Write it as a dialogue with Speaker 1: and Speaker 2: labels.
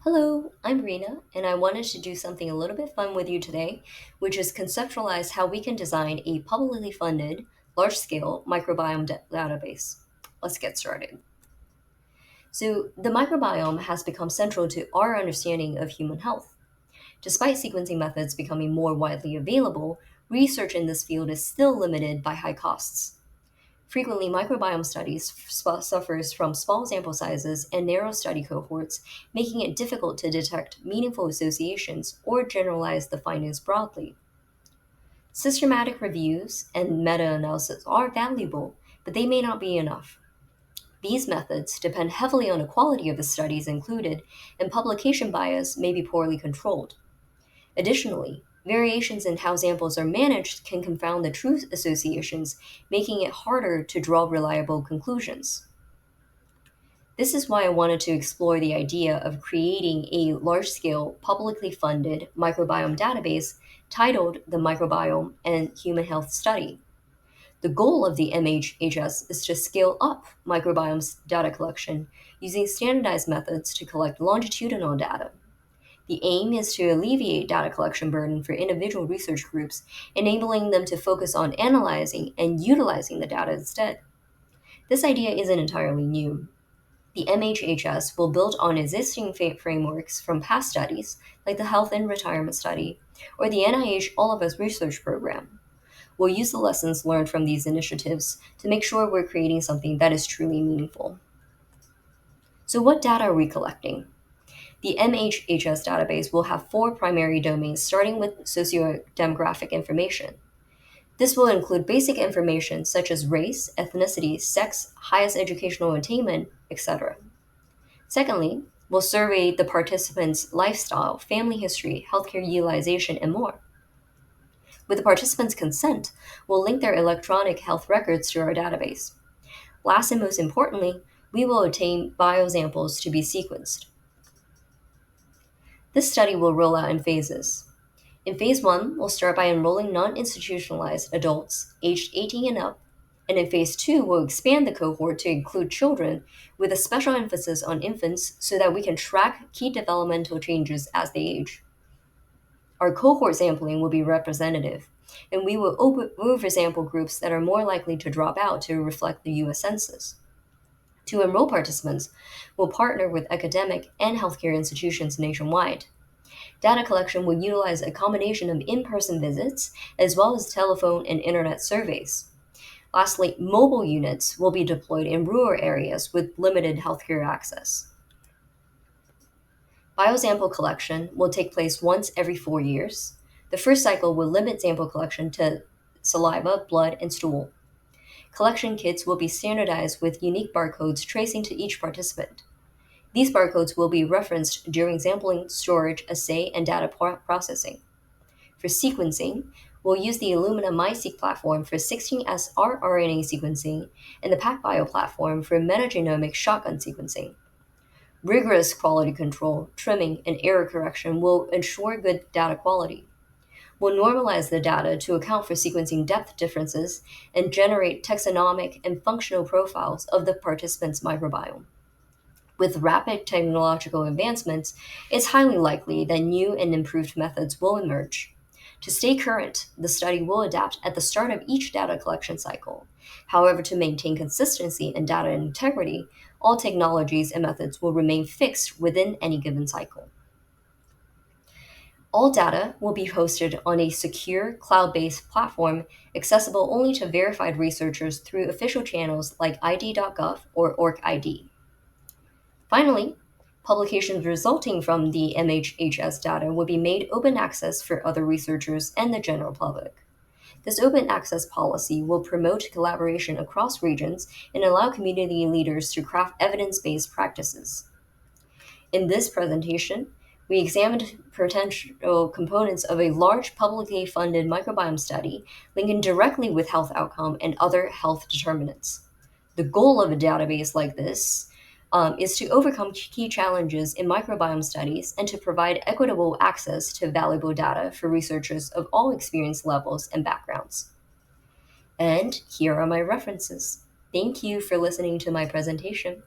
Speaker 1: Hello, I'm Rena, and I wanted to do something a little bit fun with you today, which is conceptualize how we can design a publicly funded, large scale microbiome database. Let's get started. So, the microbiome has become central to our understanding of human health. Despite sequencing methods becoming more widely available, research in this field is still limited by high costs. Frequently, microbiome studies suffers from small sample sizes and narrow study cohorts, making it difficult to detect meaningful associations or generalize the findings broadly. Systematic reviews and meta-analysis are valuable, but they may not be enough. These methods depend heavily on the quality of the studies included, and publication bias may be poorly controlled. Additionally, variations in how samples are managed can confound the true associations, making it harder to draw reliable conclusions. This is why I wanted to explore the idea of creating a large scale, publicly funded microbiome database titled the Microbiome and Human Health Study. The goal of the MHHS is to scale up microbiome's data collection using standardized methods to collect longitudinal data. The aim is to alleviate data collection burden for individual research groups, enabling them to focus on analyzing and utilizing the data instead. This idea isn't entirely new. The MHHS will build on existing frameworks from past studies, like the Health and Retirement Study or the NIH All of Us Research Program. We'll use the lessons learned from these initiatives to make sure we're creating something that is truly meaningful. So, what data are we collecting? The MHHS database will have four primary domains, starting with socio-demographic information. This will include basic information such as race, ethnicity, sex, highest educational attainment, etc. Secondly, we'll survey the participants' lifestyle, family history, healthcare utilization, and more. With the participants' consent, we'll link their electronic health records to our database. Last and most importantly, we will obtain biosamples to be sequenced. This study will roll out in phases. In phase 1, we'll start by enrolling non institutionalized adults aged 18 and up, and in phase 2, we'll expand the cohort to include children with a special emphasis on infants so that we can track key developmental changes as they age. Our cohort sampling will be representative, and we will oversample groups that are more likely to drop out to reflect the US Census. To enroll participants, we'll partner with academic and healthcare institutions nationwide. Data collection will utilize a combination of in person visits as well as telephone and internet surveys. Lastly, mobile units will be deployed in rural areas with limited healthcare access. Biosample collection will take place once every 4 years. The first cycle will limit sample collection to saliva, blood, and stool. Collection kits will be standardized with unique barcodes tracing to each participant. These barcodes will be referenced during sampling, storage, assay, and data processing. For sequencing, we'll use the Illumina MiSeq platform for 16S rRNA sequencing and the PacBio platform for metagenomic shotgun sequencing. Rigorous quality control, trimming, and error correction will ensure good data quality. We'll normalize the data to account for sequencing depth differences and generate taxonomic and functional profiles of the participant's microbiome. With rapid technological advancements, it's highly likely that new and improved methods will emerge. To stay current, the study will adapt at the start of each data collection cycle. However, to maintain consistency and data integrity, all technologies and methods will remain fixed within any given cycle. All data will be hosted on a secure, cloud based platform accessible only to verified researchers through official channels like ID.gov or OrcID. Finally, publications resulting from the MHHS data will be made open access for other researchers and the general public. This open access policy will promote collaboration across regions and allow community leaders to craft evidence based practices. In this presentation, we examined potential components of a large publicly funded microbiome study linking directly with health outcome and other health determinants. The goal of a database like this is to overcome key challenges in microbiome studies and to provide equitable access to valuable data for researchers of all experience levels and backgrounds. And here are my references. Thank you for listening to my presentation.